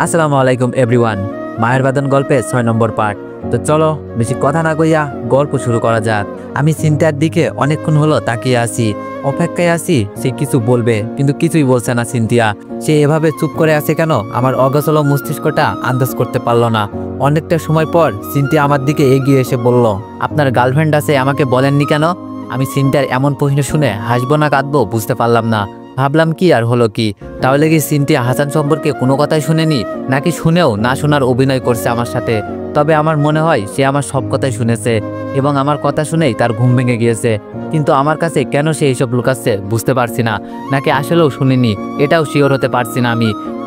আসসালামু আলাইকুম এভরিওয়ান। মায়ের বাদন গল্পে 6 নম্বর পার্ট। তো চলো বেশি কথা না কইয়া গল্প শুরু করা যাক। আমি চিন্তার দিকে অনেকক্ষণ হলো তাকিয়ে আছি, অপেক্ষায় আছি সে কিছু বলবে, কিন্তু কিছুই বলছে না সিনথিয়া। সে এভাবে চুপ করে আছে কেন? আমার অগোছল মস্তিষ্কটা আন্দাজ করতে পারলো না। অনেকটা সময় পর সিনথিয়া আমার দিকে এগিয়ে এসে বলল, আপনার গার্লফ্রেন্ড আছে, আমাকে বলেননি কেন? আমি সিনথিয়ার এমন প্রশ্ন শুনে হাসবো না কাঁদবো বুঝতে পারলাম না। ভাবলাম কি আর হলো কি, তাহলে কি সিনথিয়া হাসান সম্পর্কে কোনো কথাই শুনেনি, নাকি শুনেও না শোনার অভিনয় করছে আমার সাথে? তবে আমার মনে হয় সে আমার সব কথাই শুনেছে এবং আমার কথা শুনেই তার ঘুম ভেঙে গিয়েছে। কিন্তু আমার কাছে কেন সে এইসব লুকাচ্ছে বুঝতে পারছি না, নাকি আসলেও শুনিনি এটাও শিওর হতে পারছি না।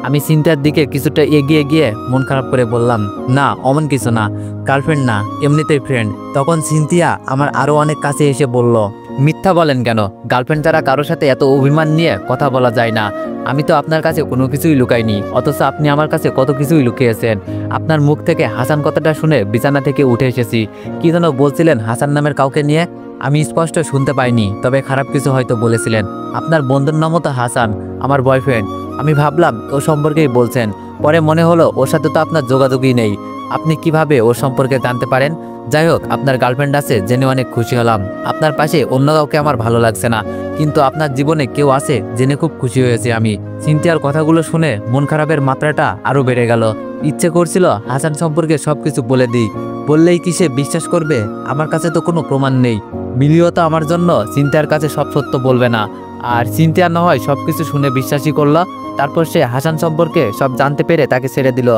আমি সিনথিয়ার দিকে কিছুটা এগিয়ে গিয়ে মন খারাপ করে বললাম, না অমন কিছু না, গার্লফ্রেন্ড না, এমনিতেই ফ্রেন্ড। তখন সিনথিয়া আমার আরও অনেক কাছে এসে বলল, মিথ্যা বলেন কেন? গার্লফ্রেন্ড ছাড়া কারোর সাথে এত অভিমান নিয়ে কথা বলা যায় না। আমি তো আপনার কাছে কোনো কিছুই লুকাইনি, অথচ আপনি আমার কাছে কত কিছুই লুকিয়েছেন। আপনার মুখ থেকে হাসান কথাটা শুনে বিছানা থেকে উঠে এসেছি। কি যেন বলছিলেন হাসান নামের কাউকে নিয়ে? আমি স্পষ্ট শুনতে পাইনি, তবে খারাপ কিছু হয়তো বলেছিলেন। আপনার বন্ধুর নামও তো হাসান, আমার বয়ফ্রেন্ড। আমি ভাবলাম ও সম্পর্কেই বলছেন, পরে মনে হলো ওর সাথে তো আপনার যোগাযোগই নেই। আপনি কিভাবে ওর সম্পর্কে জানতে পারেন? যাই হোক, আপনার গার্লফ্রেন্ড আছে জেনে অনেক খুশি হলাম। আপনার পাশে অন্য কাউকে আমার ভালো লাগছে না, কিন্তু আপনার জীবনে কেউ আছে জেনে খুব খুশি হয়েছে আমি। সিনথিয়ার কথাগুলো শুনে মন খারাপের মাত্রাটা আরও বেড়ে গেল। ইচ্ছে করছিল হাসান সম্পর্কে সবকিছু বলে দিই, বললেই কি সে বিশ্বাস করবে? আমার কাছে তো কোনো প্রমাণ নেই। মিলিও তো আমার জন্য সিনথিয়ার কাছে সব সত্য বলবে না, আর সিনথিয়া না হয় সবকিছু শুনে বিশ্বাসই করলো। তারপর সে হাসান সম্পর্কে সব জানতে পেরে তাকে ছেড়ে দিল,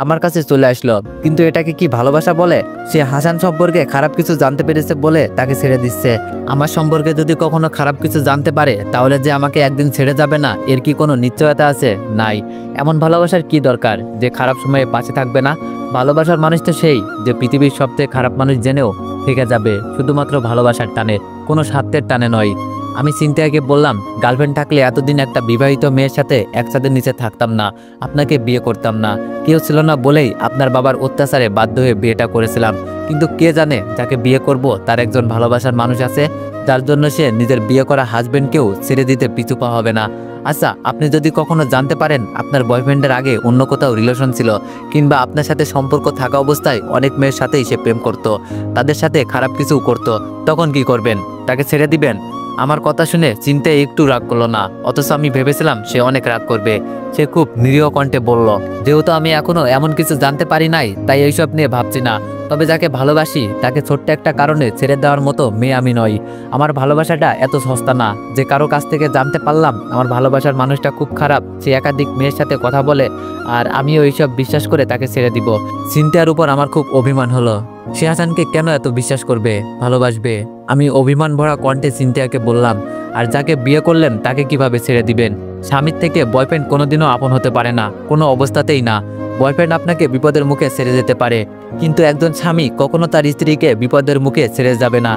আমার কাছে চলে আসলো। কিন্তু এটাকে কি ভালোবাসা বলে? সে হাসান সম্পর্কে খারাপ কিছু জানতে পেরেছে বলে তাকে ছেড়ে দিচ্ছে। আমার সম্পর্কে যদি কখনো খারাপ কিছু জানতে পারে, তাহলে যে আমাকে একদিন ছেড়ে যাবে না, এর কি কোনো নিশ্চয়তা আছে? নাই। এমন ভালোবাসার কি দরকার যে খারাপ সময়ে পাশে থাকবে না? ভালোবাসার মানুষ তো সেই যে পৃথিবীর সবচেয়ে খারাপ মানুষ জেনেও থেকে যাবে, শুধুমাত্র ভালোবাসার টানে, কোনো স্বার্থের টানে নয়। আমি সিনথিয়াকে বললাম, গার্লফ্রেন্ড থাকলে এতদিন একটা বিবাহিত মেয়ের সাথে এক ছাদের নিচে থাকতাম না, আপনাকে বিয়ে করতাম না। কেউ ছিল না বলেই আপনার বাবার অত্যাচারে বাধ্য হয়ে বিয়েটা করেছিলাম। কিন্তু কে জানে যাকে বিয়ে করব তার একজন ভালোবাসার মানুষ আছে, যার জন্য সে নিজের বিয়ে করা হাজবেন্ডকেও ছেড়ে দিতে পিছু পা হবে না। আচ্ছা, আপনি যদি কখনো জানতে পারেন আপনার বয়ফ্রেন্ডের আগে অন্য কোথাও রিলেশন ছিল, কিংবা আপনার সাথে সম্পর্ক থাকা অবস্থায় অনেক মেয়ের সাথেই সে প্রেম করত, তাদের সাথে খারাপ কিছু করত, তখন কি করবেন? তাকে ছেড়ে দিবেন? আমার কথা শুনে চিন্তায় একটু রাগ করলো না, অথচ আমি ভেবেছিলাম সে অনেক রাগ করবে। সে খুব নিরীহ কণ্ঠে বলল, যেহেতু আমি এখনো এমন কিছু জানতে পারি নাই, তাই এইসব নিয়ে ভাবছি না। তবে যাকে ভালোবাসি তাকে ছোট্ট একটা কারণে ছেড়ে দেওয়ার মতো মেয়ে আমি নই। আমার ভালোবাসাটা এত সস্তা না যে কারো কাছ থেকে জানতে পারলাম আমার ভালোবাসার মানুষটা খুব খারাপ, সে একাধিক মেয়ের সাথে কথা বলে, আর আমিও এইসব বিশ্বাস করে তাকে ছেড়ে দিব। চিন্তার উপর আমার খুব অভিমান হলো। সে হাসানকে কেন এত বিশ্বাস করবে, ভালোবাসবে? আমি অভিমান ভরা কণ্ঠে সিনথিয়াকে বললাম, আর যাকে বিয়ে করলেন তাকে কিভাবে ছেড়ে দিবেন? স্বামীর থেকে বয়ফ্রেন্ড কোনোদিনও আপন হতে পারে না, কোনো অবস্থাতেই না। বয়ফ্রেন্ড আপনাকে বিপদের মুখে ছেড়ে যেতে পারে, কিন্তু একজন স্বামী কখনো তার স্ত্রীকে বিপদের মুখে ছেড়ে যাবে না।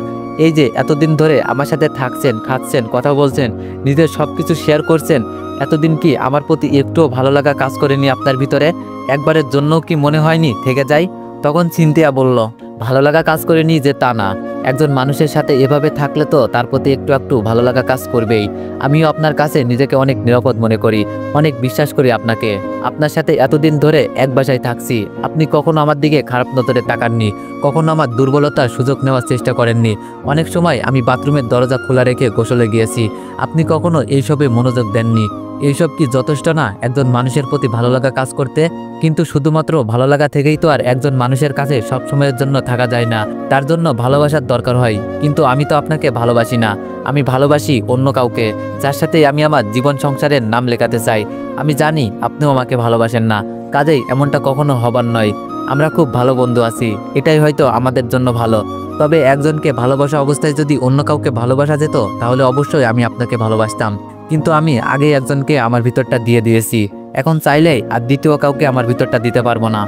এই যে এতদিন ধরে আমার সাথে থাকছেন, খাচ্ছেন, কথা বলছেন, নিজের সব কিছু শেয়ার করছেন, এতদিন কি আমার প্রতি একটুও ভালো লাগা কাজ করেনি আপনার ভিতরে? একবারের জন্যও কি মনে হয়নি থেকে যাই? তখন সিনথিয়া বলল, ভালো লাগা কাজ করেনি যে তা না, একজন মানুষের সাথে এভাবে থাকলে তো তার প্রতি একটু একটু ভালো লাগা কাজ করবেই। আমিও আপনার কাছে নিজেকে অনেক নিরাপদ মনে করি, অনেক বিশ্বাস করি আপনাকে। আপনার সাথে এতদিন ধরে এক বাসায় থাকছি, আপনি কখনো আমার দিকে খারাপ নজরে তাকাননি, কখনো আমার দুর্বলতার সুযোগ নেওয়ার চেষ্টা করেননি। অনেক সময় আমি বাথরুমের দরজা খোলা রেখে গোসলে গিয়েছি, আপনি কখনো এইসবে মনোযোগ দেননি। এইসব কি যথেষ্ট না একজন মানুষের প্রতি ভালো লাগা কাজ করতে? কিন্তু শুধুমাত্র ভালো লাগা থেকেই তো আর একজন মানুষের কাছে সব সময়ের জন্য থাকা যায় না, তার জন্য ভালোবাসার দরকার হয়। কিন্তু আমি তো আপনাকে ভালোবাসি না, আমি ভালোবাসি অন্য কাউকে, যার সাথে আমি আমার জীবন সংসারের নাম লেখাতে চাই। আমি জানি আপনিও আমাকে ভালোবাসেন না, কাজেই এমনটা কখনো হবার নয়। আমরা খুব ভালো বন্ধু আছি, এটাই হয়তো আমাদের জন্য ভালো। তবে একজনকে ভালোবাসা অবস্থায় যদি অন্য কাউকে ভালোবাসা যেত, তাহলে অবশ্যই আমি আপনাকে ভালোবাসতাম। কিন্তু আমি আগেই একজনকে আমার ভিতরটা দিয়ে দিয়েছি, এখন চাইলেই আর দ্বিতীয় কাউকে আমার ভিতরটা দিতে পারবো না।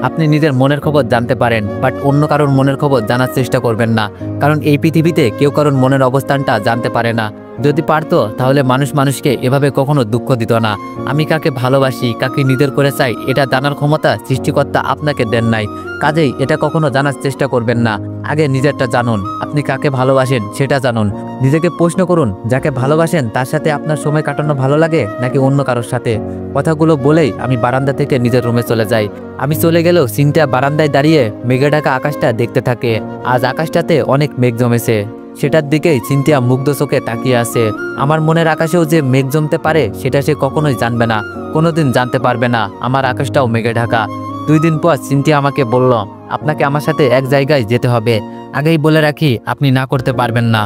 আপনি নিজের মনের খবর জানতে পারেন, বাট অন্য কারোর মনের খবর জানার চেষ্টা করবেন না, কারণ এই পৃথিবীতে কেউ কারোর মনের অবস্থানটা জানতে পারে না। যদি পারতো তাহলে মানুষ মানুষকে এভাবে কখনো দুঃখ দিত না। আমি কাকে ভালোবাসি, কাকে নিজের করে চাই, এটা জানার ক্ষমতা সৃষ্টিকর্তা আপনাকে দেন নাই। কাজেই এটা কখনো জানার চেষ্টা করবেন না। আগে নিজেরটা জানুন, আপনি কাকে ভালোবাসেন সেটা জানুন। নিজেকে প্রশ্ন করুন, যাকে ভালোবাসেন তার সাথে আপনার সময় কাটানো ভালো লাগে নাকি অন্য কারোর সাথে। কথাগুলো বলেই আমি বারান্দা থেকে নিজের রুমে চলে যাই। আমি চলে গেলেও সিনথিয়া বারান্দায় দাঁড়িয়ে মেঘে ঢাকা আকাশটা দেখতে থাকে। আজ আকাশটাতে অনেক মেঘ জমেছে, সেটার দিকেই সিনথিয়া মুগ্ধ চোখে তাকিয়ে আছে। আমার মনের আকাশেও যে মেঘ জমতে পারে সেটা সে কখনোই জানবে না, কোনোদিন জানতে পারবে না। আমার আকাশটাও মেঘে ঢাকা। 2 দিন পর সিনথিয়া আমাকে বলল, আপনাকে আমার সাথে এক জায়গায় যেতে হবে। আগেই বলে রাখি, আপনি না করতে পারবেন না।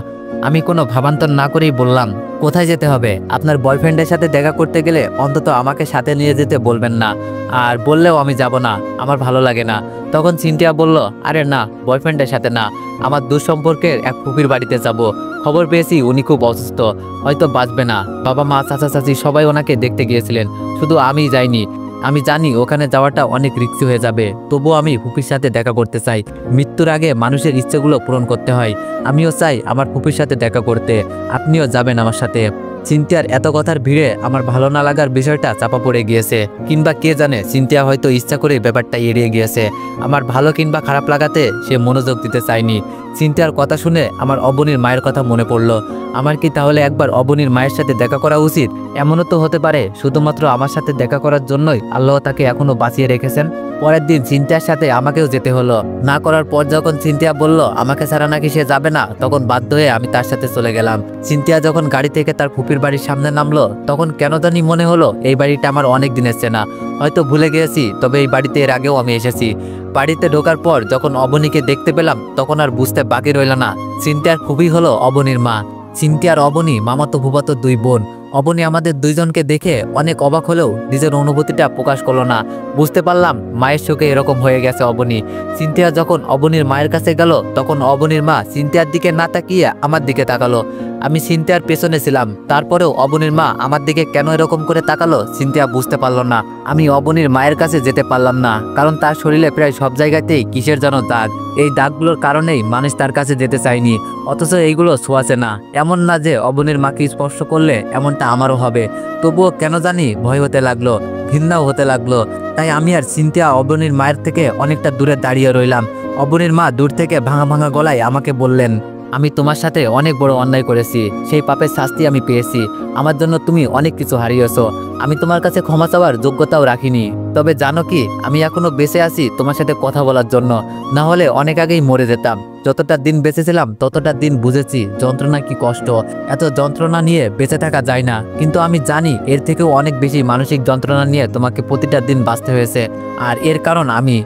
আমি কোনো ভাবান্তর না করেই বললাম, কোথায় যেতে হবে? আপনার বয়ফ্রেন্ডের সাথে দেখা করতে গেলে অন্তত আমাকে সাথে নিয়ে যেতে বলবেন না, আর বললেও আমি যাব না, আমার ভালো লাগে না। তখন সিনথিয়া বলল, আরে না, বয়ফ্রেন্ডের সাথে না, আমার দুঃসম্পর্কের এক ফুপির বাড়িতে যাব। খবর পেয়েছি উনি খুব অসুস্থ, হয়তো বাঁচবে না। বাবা মা চাচা চাচি সবাই ওনাকে দেখতে গিয়েছিলেন, শুধু আমিই যাইনি। আমি জানি ওখানে যাওয়াটা অনেক রিস্কি হয়ে যাবে, তবুও আমি ফুপির সাথে দেখা করতে চাই। মৃত্যুর আগে মানুষের ইচ্ছেগুলো পূরণ করতে হয়। আমিও চাই আমার ফুপির সাথে দেখা করতে, আপনিও যাবেন আমার সাথে। সিনথিয়ার এত কথার ভিড়ে আমার ভালো না লাগার বিষয়টা চাপা পড়ে গিয়েছে, কিংবা কে জানে সিনথিয়া হয়তো ইচ্ছা করে ব্যাপারটা এড়িয়ে গিয়েছে। আমার ভালো কিংবা খারাপ লাগাতে সে মনোযোগ দিতে চায়নি। সিনথিয়ার কথা শুনে আমার অবনীর মায়ের কথা মনে পড়ল। আমার কি তাহলে একবার অবনীর মায়ের সাথে দেখা করা উচিত? এমনও তো হতে পারে শুধুমাত্র আমার সাথে দেখা করার জন্যই আল্লাহ তাকে এখনো বাঁচিয়ে রেখেছেন। পরের দিন সিনথিয়ার সাথে আমাকেও যেতে হলো। না করার পর যখন সিনথিয়া বলল আমাকে ছাড়া নাকি সে যাবে না, তখন বাধ্য হয়ে আমি তার সাথে চলে গেলাম। সিনথিয়া যখন গাড়ি থেকে তার ফুপির বাড়ির সামনে নামলো, তখন কেন জানি মনে হলো এই বাড়িটা আমার অনেক দিনের চেনা। হয়তো ভুলে গিয়েছি, তবে এই বাড়িতে এর আগেও আমি এসেছি। বাড়িতে ঢোকার পর যখন অবনীকে দেখতে পেলাম, তখন আর বুঝতে বাকি রইল না, সিনথিয়ার খুবই হলো অবনীর মা। সিনথিয়ার অবনী মামাতো ফুফাতো 2 বোন। অবনী আমাদের 2 জনকে দেখে অনেক অবাক হলেও নিজের অনুভূতিটা প্রকাশ করলো না। বুঝতে পারলাম মায়ের শোকে এরকম হয়ে গেছে অবনী। সিনথিয়া যখন অবনীর মায়ের কাছে গেল, তখন অবনীর মা সিনথিয়ার দিকে না তাকিয়ে আমার দিকে তাকালো। আমি সিনথিয়ার পেছনে ছিলাম, তারপরেও অবনীর মা আমার দিকে কেন এরকম করে তাকালো সিনথিয়া বুঝতে পারল না। আমি অবনীর মায়ের কাছে যেতে পারলাম না, কারণ তার শরীরে প্রায় সব জায়গাতেই কিসের যেন দাগ। এই দাগগুলোর কারণেই মানুষ তার কাছে যেতে চায়নি, অথচ এইগুলো ছোঁয়াছে না। এমন না যে অবনীর মাকে স্পর্শ করলে এমনটা আমারও হবে, তবুও কেন জানি ভয় হতে লাগলো, ঘৃণাও হতে লাগলো। তাই আমি আর সিনথিয়া অবনীর মায়ের থেকে অনেকটা দূরে দাঁড়িয়ে রইলাম। অবনীর মা দূর থেকে ভাঙা ভাঙা গলায় আমাকে বললেন, আমি তোমার সাথে অনেক বড় অন্যায় করেছি, সেই পাপের শাস্তি আমি পেয়েছি। আমার জন্য তুমি অনেক কিছু হারিয়েছো, আমি তোমার কাছে ক্ষমা চাওয়ার যোগ্যতাও রাখিনি। তবে জানো কি, আমি এখনো বেঁচে আছি তোমার সাথে কথা বলার জন্য, না হলে অনেক আগেই মরে যেতাম। যতটা দিন বেঁচেছিলাম ততটা দিন বুঝেছি যন্ত্রণা কি কষ্ট। এত যন্ত্রণা নিয়ে বেঁচে থাকা যায় না, কিন্তু আমি জানি এর থেকেও অনেক বেশি মানসিক যন্ত্রণা নিয়ে তোমাকে প্রতিটা দিন বাঁচতে হয়েছে। আর এর কারণ আমি।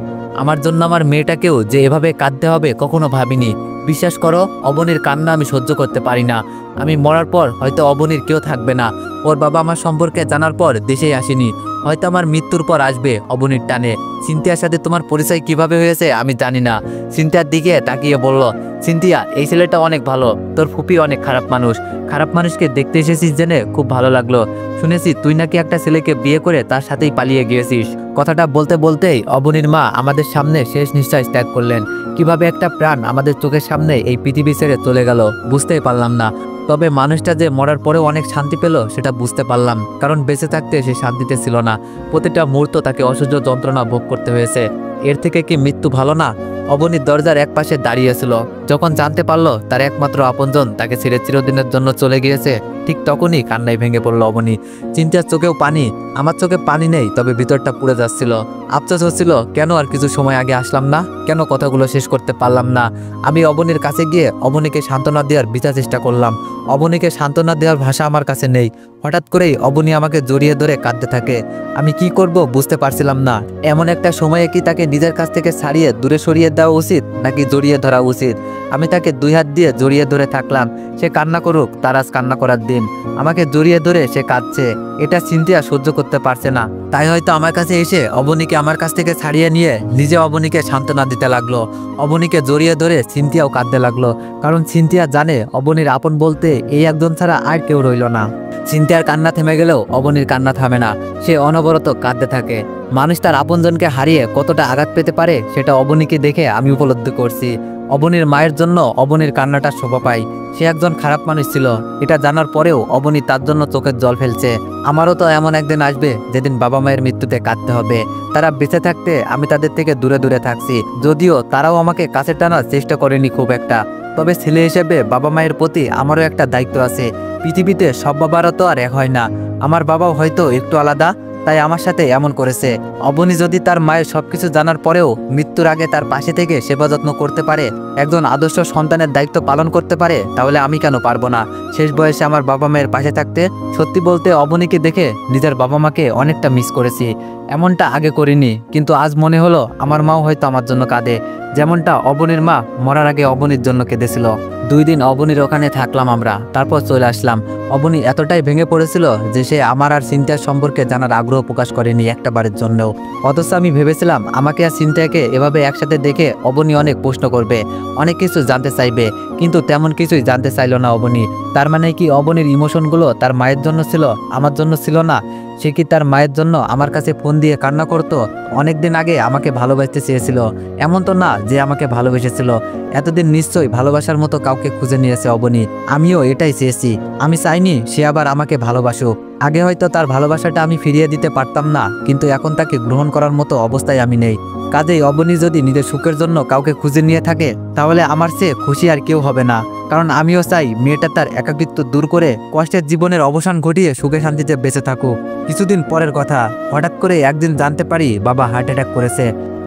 আমার জন্য আমার মেয়েটাকেও যে এভাবে কাঁদতে হবে কখনো ভাবিনি। বিশ্বাস করো, অবনীর কান্না আমি সহ্য করতে পারি না। আমি মরার পর হয়তো অবনীর কেউ থাকবে না। ওর বাবা আমার সম্পর্কে জানার পর দেশেই আসেনি, হয়তো আমার মৃত্যুর পর আসবে অবনীর টানে। সিনথিয়ার সাথে তোমার পরিচয় কিভাবে হয়েছে আমি জানি না। সিনথিয়ার দিকে তাকিয়ে বলল, সিনথিয়া, এই ছেলেটা অনেক ভালো, তোর ফুপি অনেক খারাপ মানুষ। খারাপ মানুষকে দেখতে এসেছিস জেনে খুব ভালো লাগলো। শুনেছি তুই নাকি একটা ছেলেকে বিয়ে করে তার সাথেই পালিয়ে গিয়েছিস। কথাটা বলতে বলতেই অবনীর মা আমাদের সামনে শেষ নিঃশ্বাস ত্যাগ করলেন। কিভাবে একটা প্রাণ আমাদের চোখের সামনে এই পৃথিবী ছেড়ে চলে গেল বুঝতেই পারলাম না। তবে মানুষটা যে মরার পরেও অনেক শান্তি পেল সেটা বুঝতে পারলাম, কারণ বেঁচে থাকতে সে শান্তিতে ছিল না। প্রতিটা মুহূর্ত তাকে অসহ্য যন্ত্রণা ভোগ করতে হয়েছে। এর থেকে কি মৃত্যু ভালো না? অবনীর দরজার এক পাশে দাঁড়িয়েছিল। যখন জানতে পারলো তার একমাত্র আপনজন তাকে ছেড়ে চিরদিনের জন্য চলে গিয়েছে, ঠিক তখনই কান্নায় ভেঙে পড়লো অবনী। চিন্তার চোখেও পানি। আমার চোখে পানি নেই, তবে ভিতরটা পুড়ে যাচ্ছিল। আফসোস হচ্ছিল, কেন আর কিছু সময় আগে আসলাম না, কেন কথাগুলো শেষ করতে পারলাম না। আমি অবনীর কাছে গিয়ে অবনীকে সান্ত্বনা দেওয়ার বিচার চেষ্টা করলাম। অবনীকে সান্ত্বনা দেওয়ার ভাষা আমার কাছে নেই। হঠাৎ করেই অবনী আমাকে জড়িয়ে ধরে কাঁদতে থাকে। আমি কি করব বুঝতে পারছিলাম না। এমন একটা সময়ে কি তাকে নিজের কাছ থেকে ছাড়িয়ে দূরে সরিয়ে দেওয়া উচিত নাকি জড়িয়ে ধরা উচিত? আমি তাকে 2 হাত দিয়ে জড়িয়ে ধরে থাকলাম। সে কান্না করুক, তার আজ কান্না করার দিন। আমাকে জড়িয়ে ধরে সে কাঁদছে, এটা সিনথিয়া সহ্য করতে পারছে না। তাই হয়তো আমার কাছে এসে অবনীকে আমার কাছ থেকে ছাড়িয়ে নিয়ে নিজে অবনীকে সান্ত্বনা দিতে লাগলো। অবনীকে জড়িয়ে ধরে সিনথিয়াও কাঁদতে লাগলো, কারণ সিনথিয়া জানে অবনীর আপন বলতে এই একজন ছাড়া আর কেউ রইল না। সিনথিয়ার কান্না থেমে গেলেও অবনীর কান্না থামে না, সে অনবরত কাঁদতে থাকে। মানুষ তার আপনজনকে হারিয়ে কতটা আঘাত পেতে পারে সেটা অবনীকে দেখে আমি উপলব্ধি করছি। অবনীর মায়ের জন্য অবনীর কান্নাটা শোভা পায়। সে একজন খারাপ মানুষ ছিল, এটা জানার পরেও অবনী তার জন্য চোখের জল ফেলছে। আমারও তো এমন একদিন আসবে যেদিন বাবা মায়ের মৃত্যুতে কাঁদতে হবে। তারা বেঁচে থাকতে আমি তাদের থেকে দূরে দূরে থাকছি, যদিও তারাও আমাকে কাছে টানার চেষ্টা করেনি খুব একটা। তবে ছেলে হিসেবে বাবা মায়ের প্রতি আমারও একটা দায়িত্ব আছে। পৃথিবীতে সব বাবারও তো আর এক হয় না। আমার বাবাও হয়তো একটু আলাদা, তাই আমার সাথে এমন করেছে। অবনী যদি তার মায়ের সবকিছু জানার পরেও মৃত্যুর আগে তার পাশে থেকে সেবা যত্ন করতে পারে, একজন আদর্শ সন্তানের দায়িত্ব পালন করতে পারে, তাহলে আমি কেন পারবো না শেষ বয়সে আমার বাবা মায়ের পাশে থাকতে। সত্যি বলতে অবনীকে দেখে নিজের বাবা মাকে অনেকটা মিস করেছি। এমনটা আগে করিনি, কিন্তু আজ মনে হলো আমার মাও হয়তো আমার জন্য কাঁদে, যেমনটা অবনীর মা মরার আগে অবনীর জন্য কেঁদেছিল। 2 দিন অবনীর ওখানে থাকলাম আমরা, তারপর চলে আসলাম। অবনী এতটাই ভেঙে পড়েছিল যে সে আমার আর সিনথিয়ার সম্পর্কে জানার আগ্রহ প্রকাশ করেনি একটা বারের জন্যও। অথচ আমি ভেবেছিলাম আমাকে আর সিনথিয়াকে এভাবে একসাথে দেখে অবনী অনেক প্রশ্ন করবে, অনেক কিছু জানতে চাইবে, কিন্তু তেমন কিছুই জানতে চাইল না অবনী। তার মানে কি অবনীর ইমোশনগুলো তার মায়ের জন্য ছিল, আমার জন্য ছিল না? সে কি তার মায়ের জন্য আমার কাছে ফোন দিয়ে কান্না করতো? অনেকদিন আগে আমাকে ভালোবাসতে চেয়েছিল, এমন তো না যে আমাকে ভালোবেসেছিল। এতদিন নিশ্চয়ই ভালোবাসার মতো কাউকে খুঁজে নিয়েছে অবনী। আমিও এটাই চেয়েছি। আমি চাইনি সে আবার আমাকে ভালোবাসুক। আগে হয়তো তার ভালোবাসাটা আমি ফিরিয়ে দিতে পারতাম না, কিন্তু এখন তাকে গ্রহণ করার মতো অবস্থায় আমি নেই। কাজেই অবনী যদি নিজের সুখের জন্য কাউকে খুঁজে নিয়ে থাকে, তাহলে আমার চেয়ে খুশি আর কেউ হবে না। কারণ আমিও চাই মেয়েটা তার একাকিত্ব দূর করে কষ্টের জীবনের অবসান ঘটিয়ে সুখে শান্তিতে বেঁচে থাকুক। কিছুদিন পরের কথা, হঠাৎ করে একদিন জানতে পারি বাবা হার্ট অ্যাটাক করেছে।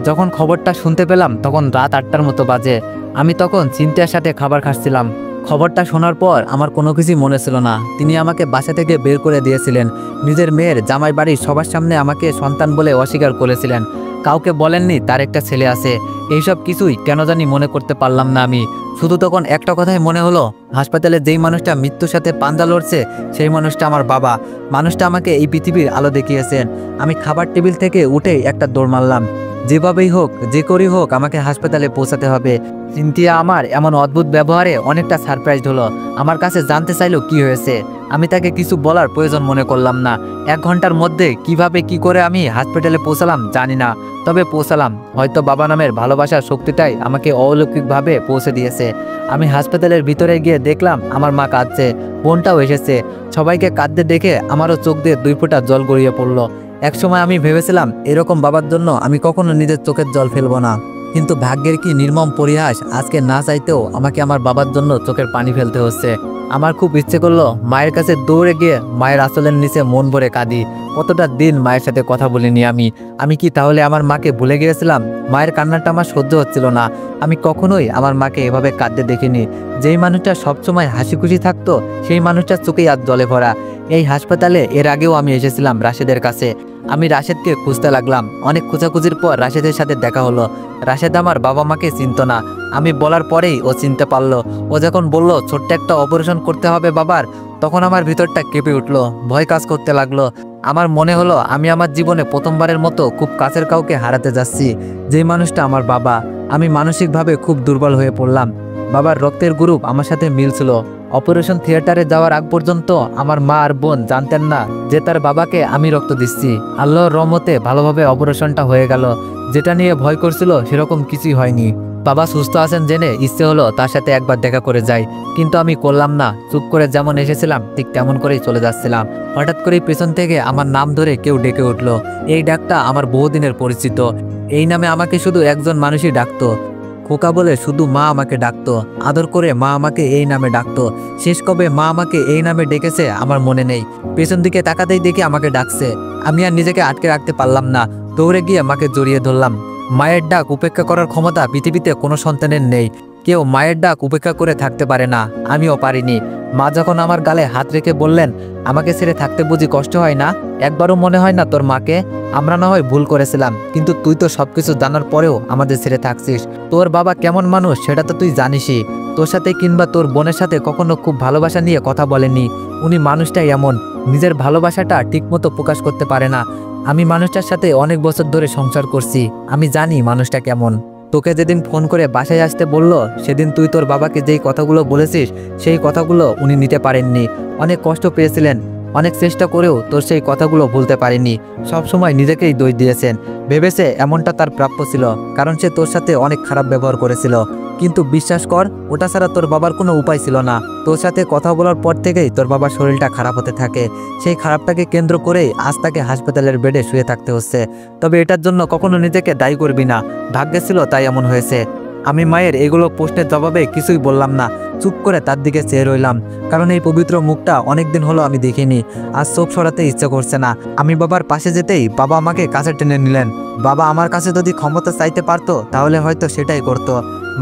যখন খবরটা শুনতে পেলাম তখন রাত 8টার মতো বাজে। আমি তখন চিন্তার সাথে খাবার খাচ্ছিলাম। খবরটা শোনার পর আমার কোনো কিছুই মনে ছিল না। তিনি আমাকে বাসা থেকে বের করে দিয়েছিলেন। নিজের মেয়ের জামাই বাড়ির সবার সামনে আমাকে সন্তান বলে অস্বীকার করেছিলেন। কাউকে বলেননি তার একটা ছেলে আছে। এইসব কিছুই কেন জানি মনে করতে পারলাম না আমি। শুধু তখন একটা কথাই মনে হলো, হাসপাতালে যেই মানুষটা মৃত্যুর সাথে পাঞ্জা লড়ছে সেই মানুষটা আমার বাবা। মানুষটা আমাকে এই পৃথিবীর আলো দেখিয়েছেন। আমি খাবার টেবিল থেকে উঠে একটা দৌড় মারলাম। যেভাবেই হোক, যে করেই হোক আমাকে হাসপাতালে পৌঁছাতে হবে। সিনথিয়া আমার এমন অদ্ভুত ব্যবহারে অনেকটা সারপ্রাইজড হলো। আমার কাছে জানতে চাইলো কি হয়েছে। আমি তাকে কিছু বলার প্রয়োজন মনে করলাম না। 1 ঘন্টার মধ্যে কিভাবে কি করে আমি হাসপাতালে পৌঁছালাম জানি না, তবে পৌঁছালাম। হয়তো বাবা নামের ভালোবাসার শক্তিটাই আমাকে অলৌকিকভাবে পৌঁছে দিয়েছে। আমি হাসপাতালের ভিতরে গিয়ে দেখলাম আমার মা কাঁদছে, বোনটাও এসেছে। সবাইকে কাঁদতে দেখে আমারও চোখ দিয়ে 2 ফোঁটা জল গড়িয়ে পড়লো। একসময় আমি ভেবেছিলাম এরকম বাবার জন্য আমি কখনো নিজের চোখের জল ফেলবো না, কিন্তু ভাগ্যের কি নির্মম পরিহাস, আজকে না চাইতেও আমাকে আমার বাবার জন্য চোখের পানি ফেলতে হচ্ছে। আমার খুব ইচ্ছে করলো মায়ের কাছে দৌড়ে গিয়ে মায়ের আঁচলের নিচে মন ভরে কাঁদি। কতটা দিন মায়ের সাথে কথা বলিনি আমি কি তাহলে আমার মাকে ভুলে গিয়েছিলাম? মায়ের কান্নাটা আমার সহ্য হচ্ছিল না। আমি কখনোই আমার মাকে এভাবে কাঁদতে দেখিনি। যেই মানুষটা সবসময় হাসি খুশি থাকতো সেই মানুষটার চোখেই আজ জলে ভরা। এই হাসপাতালে এর আগেও আমি এসেছিলাম রাশেদের কাছে। আমি রাশেদকে খুঁজতে লাগলাম। অনেক খোঁজাখুঁজির পর রাশেদের সাথে দেখা হলো। রাশেদ আমার বাবা মাকে চিনত না। আমি বলার পরেই ও চিনতে পারলো। ও যখন বলল ছোট্ট একটা অপারেশন করতে হবে বাবার, তখন আমার ভিতরটা কেঁপে উঠলো, ভয় কাজ করতে লাগলো। আমার মনে হলো আমি আমার জীবনে প্রথমবারের মতো খুব কাছের কাউকে হারাতে যাচ্ছি, যেই মানুষটা আমার বাবা। আমি মানসিকভাবে খুব দুর্বল হয়ে পড়লাম। বাবার রক্তের গ্রুপ আমার সাথে মিলছিল। অপারেশন থিয়েটারে যাওয়ার আগ পর্যন্ত আমার মা আর বোন জানতেন না যে তার বাবাকে আমি রক্ত দিচ্ছি। আল্লাহর রহমতে ভালোভাবে অপারেশনটা হয়ে গেল। যেটা নিয়ে ভয় করছিল সেরকম কিছুই হয়নি। বাবা সুস্থ আছেন জেনে ইচ্ছে হলো তার সাথে একবার দেখা করে যাই, কিন্তু আমি করলাম না। চুপ করে যেমন এসেছিলাম ঠিক তেমন করেই চলে যাচ্ছিলাম। হঠাৎ করেই পেছন থেকে আমার নাম ধরে কেউ ডেকে উঠলো। এই ডাকটা আমার বহুদিনের পরিচিত। এই নামে আমাকে শুধু একজন মানুষই ডাকতো, খোকা বলে শুধু মা আমাকে ডাকতো। আদর করে মা আমাকে এই নামে ডাকতো। শেষ কবে মা আমাকে এই নামে ডেকেছে আমার মনে নেই। পেছন দিকে তাকাতেই দেখি আমাকে ডাকছে। আমি আর নিজেকে আটকে রাখতে পারলাম না, দৌড়ে গিয়ে মাকে জড়িয়ে ধরলাম। মায়ের ডাক উপেক্ষা করার ক্ষমতা পৃথিবীতে কোনো সন্তানের নেই। কেউ মায়ের ডাক উপেক্ষা করে থাকতে পারে না, আমিও পারিনি। মা যখন আমার গালে হাত রেখে বললেন, আমাকে ছেড়ে থাকতে বুঝি কষ্ট হয় না? একবারও মনে হয় না তোর মাকে? আমরা না হয় ভুল করেছিলাম, কিন্তু তুই তো সবকিছু জানার পরেও আমাদের ছেড়ে থাকছিস। তোর বাবা কেমন মানুষ সেটা তো তুই জানিসই। তোর সাথে কিংবা তোর বোনের সাথে কখনো খুব ভালোবাসা নিয়ে কথা বলেনি। উনি মানুষটাই এমন, নিজের ভালোবাসাটা ঠিকমতো প্রকাশ করতে পারে না। আমি মানুষটার সাথে অনেক বছর ধরে সংসার করছি, আমি জানি মানুষটা কেমন। তোকে যেদিন ফোন করে বাসায় আসতে বলল, সেদিন তুই তোর বাবাকে যেই কথাগুলো বলেছিস সেই কথাগুলো উনি নিতে পারেননি। অনেক কষ্ট পেয়েছিলেন। অনেক চেষ্টা করেও তোর সেই কথাগুলো ভুলতে পারেনি। সবসময় নিজেকেই দোষ দিয়েছেন, ভেবেছে এমনটা তার প্রাপ্য ছিল, কারণ সে তোর সাথে অনেক খারাপ ব্যবহার করেছিল। কিন্তু বিশ্বাস কর, ওটা ছাড়া তোর বাবার কোনো উপায় ছিল না। তোর সাথে কথা বলার পর থেকেই তোর বাবার শরীরটা খারাপ হতে থাকে। সেই খারাপটাকে কেন্দ্র করেই আজ তাকে হাসপাতালের বেডে শুয়ে থাকতে হচ্ছে। তবে এটার জন্য কখনো নিজেকে দায়ী করবি না, ভাগ্যে ছিল তাই এমন হয়েছে। আমি মায়ের এগুলো প্রশ্নের জবাবে কিছুই বললাম না, চুপ করে তার দিকে চেয়ে রইলাম, কারণ এই পবিত্র মুখটা অনেকদিন হলো আমি দেখিনি। আজ চোখ সরাতে ইচ্ছে করছে না। আমি বাবার পাশে যেতেই বাবা আমাকে কাছে টেনে নিলেন। বাবা আমার কাছে যদি ক্ষমতা চাইতে পারতো তাহলে হয়তো সেটাই করতো।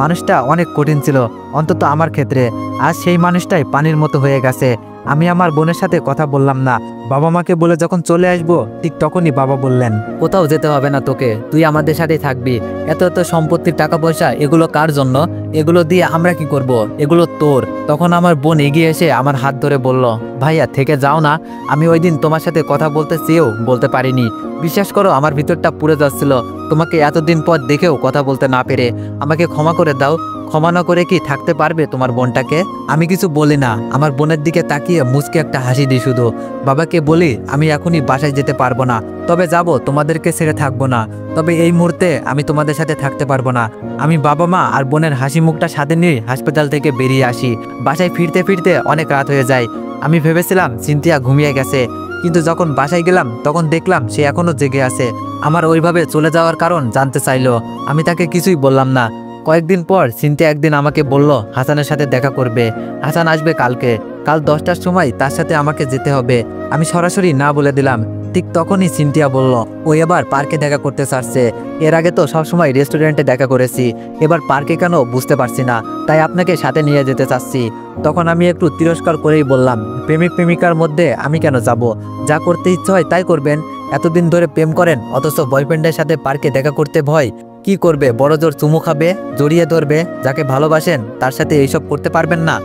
মানুষটা অনেক কঠিন ছিল, অন্তত আমার ক্ষেত্রে। আজ সেই মানুষটাই পানির মতো হয়ে গেছে। আমি আমার বোনের সাথে কথা বললাম না। বাবা মাকে বলে যখন চলে আসবো ঠিক তখনই বাবা বললেন, কোথাও যেতে হবে না তোকে, তুই আমাদের সাথেই থাকবি। এত এত সম্পত্তির টাকা পয়সা এগুলো কার জন্য? এগুলো দিয়ে আমরা কি করব? এগুলো তোর। তখন আমার বোন এগিয়ে এসে আমার হাত ধরে বলল, ভাইয়া থেকে যাও না, আমি ওই দিন তোমার সাথে কথা বলতে চেয়েও বলতে পারিনি। বিশ্বাস করো, আমার ভিতরটা পুড়ে যাচ্ছিল তোমাকে এতদিন পর দেখেও কথা বলতে না পেরে। আমাকে ক্ষমা করে দাও। ক্ষমা না করে কি থাকতে পারবে তোমার বোনটাকে? আমি কিছু বলি না, আমার বোনের দিকে তাকিয়ে মুচকে একটা হাসি দিই শুধু। বাবাকে বলি আমি এখনই বাসায় যেতে পারবো না, তবে যাব, তোমাদেরকে ছেড়ে থাকবো না। তবে এই মুহূর্তে আমি তোমাদের সাথে থাকতে পারবো না। আমি বাবা মা আর বোনের হাসি মুখটা সাথে নিয়ে হাসপাতাল থেকে বেরিয়ে আসি। বাসায় ফিরতে ফিরতে অনেক রাত হয়ে যায়। আমি ভেবেছিলাম সিনথিয়া ঘুমিয়ে গেছে, কিন্তু যখন বাসায় গেলাম তখন দেখলাম সে এখনো জেগে আছে। আমার ওইভাবে চলে যাওয়ার কারণ জানতে চাইলো, আমি তাকে কিছুই বললাম না। কয়েকদিন পর সিনথিয়া একদিন আমাকে বলল হাসানের সাথে দেখা করবে। হাসান আসবে কালকে, কাল 10টার সময় তার সাথে আমাকে যেতে হবে। আমি সরাসরি না বলে দিলাম। ঠিক তখনই সিনথিয়া বলল ও এবার পার্কে দেখা করতে চাচ্ছে। এর আগে তো সবসময় রেস্টুরেন্টে দেখা করেছি, এবার পার্কে কেন বুঝতে পারছি না, তাই আপনাকে সাথে নিয়ে যেতে চাচ্ছি। তখন আমি একটু তিরস্কার করেই বললাম, প্রেমিক প্রেমিকার মধ্যে আমি কেন যাব? যা করতে ইচ্ছে হয় তাই করবেন। এতদিন ধরে প্রেম করেন, অথচ বয়ফ্রেন্ডের সাথে পার্কে দেখা করতে ভয়। কি করবে? বড় জোর চুমু খাবে, জড়িয়ে ধরবে? যাকে ভালোবাসেন তার সাথে এইসব করতে পারবেন না?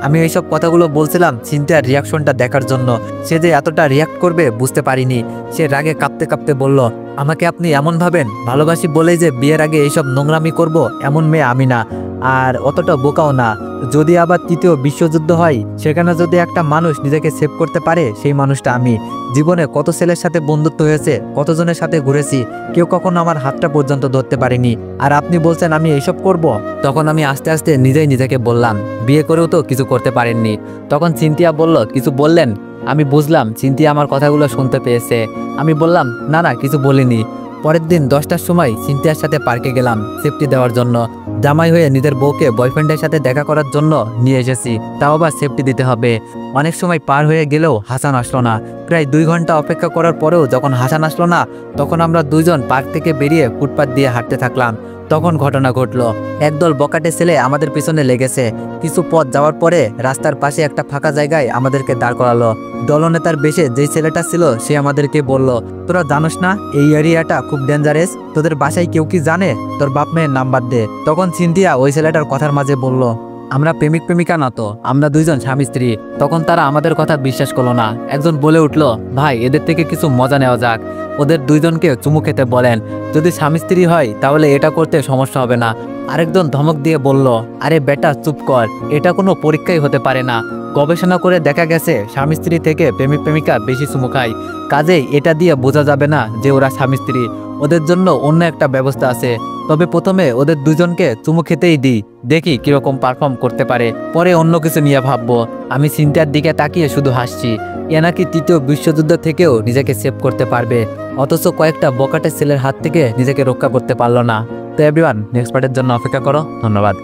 আমি এইসব কথাগুলো বলছিলাম সিনথিয়ার রিয়াকশনটা দেখার জন্য। সে যে এতটা রিয়াক্ট করবে বুঝতে পারিনি। সে রাগে কাঁপতে কাঁপতে বলল, আমাকে আপনি এমন ভাবেন? ভালোবাসি বলেই যে বিয়ের আগে এইসব নোংরামি করব এমন মেয়ে আমি না, আর অতটা বোকাও না। যদি আবার তৃতীয় বিশ্বযুদ্ধ হয়, সেখানে যদি একটা মানুষ নিজেকে সেভ করতে পারে, সেই মানুষটা আমি। জীবনে কত ছেলের সাথে বন্ধুত্ব হয়েছে, কতজনের সাথে ঘুরেছি, কেউ কখনো আমার হাতটা পর্যন্ত ধরতে পারেনি। আর আপনি বলছেন আমি এইসব করব? তখন আমি আস্তে আস্তে নিজেই নিজেকে বললাম, বিয়ে করেও তো কিছু করতে পারেননি। তখন সিনথিয়া বলল, কিছু বললেন? আমি বুঝলাম সিনথিয়া আমার কথাগুলো শুনতে পেয়েছে। আমি বললাম, না না, কিছু বলিনি। পরের দিন 10টার সময় সিনথিয়ার সাথে পার্কে গেলাম সেফটি দেওয়ার জন্য। জামাই হয়ে নিজের বউকে বয়ফ্রেন্ডের সাথে দেখা করার জন্য নিয়ে এসেছি, তাও আবার সেফটি দিতে হবে। অনেক সময় পার হয়ে গেলেও হাসান আসলো না। প্রায় 2 ঘন্টা অপেক্ষা করার পরেও যখন হাসান আসলো না, তখন আমরা দুইজন পার্ক থেকে বেরিয়ে ফুটপাত দিয়ে হাঁটতে থাকলাম। তখন ঘটনা ঘটলো, একদল বকাটে ছেলে আমাদের পিছনে লেগেছে। কিছু পথ যাওয়ার পরে রাস্তার পাশে একটা ফাঁকা জায়গায় আমাদেরকে দাঁড় করালো। দলনেতার বেশে যেই ছেলেটা ছিল সে আমাদেরকে বলল, তোরা জানোস না এই এরিয়াটা খুব ডেঞ্জারাস? তোদের বাসায় কেউ কি জানে? তোর বাপ মেয়ের নাম্বার দে। তখন সিনথিয়া ওই ছেলেটার কথার মাঝে বলল, আমরা প্রেমিক প্রেমিকা না তো, আমরা দুইজন স্বামী স্ত্রী। তখন তারা আমাদের কথা বিশ্বাস করলো না। একজন বলে উঠল, ভাই এদের থেকে কিছু মজা নেওয়া যাক, ওদের দুইজনকে চুমু খেতে বলেন। যদি স্বামী স্ত্রী হয় তাহলে এটা করতে সমস্যা হবে না। আরেকজন ধমক দিয়ে বলল, আরে বেটা চুপ কর, এটা কোনো পরীক্ষাই হতে পারে না। গবেষণা করে দেখা গেছে স্বামী স্ত্রী থেকে প্রেমিক প্রেমিকা বেশি চুমু খায়। কাজেই এটা দিয়ে বোঝা যাবে না যে ওরা স্বামী স্ত্রী। ওদের জন্য অন্য একটা ব্যবস্থা আছে। তবে প্রথমে ওদের দুজনকে চুমু খেতেই দিই, দেখি কিরকম পারফর্ম করতে পারে, পরে অন্য কিছু নিয়ে ভাববো। আমি সিনথিয়ার দিকে তাকিয়ে শুধু হাসছি। এ নাকি তৃতীয় বিশ্বযুদ্ধ থেকেও নিজেকে সেভ করতে পারবে, অথচ কয়েকটা বকাটে ছেলের হাত থেকে নিজেকে রক্ষা করতে পারলো না। তো এভরিওয়ান, নেক্সট পার্টের জন্য অপেক্ষা করো। ধন্যবাদ।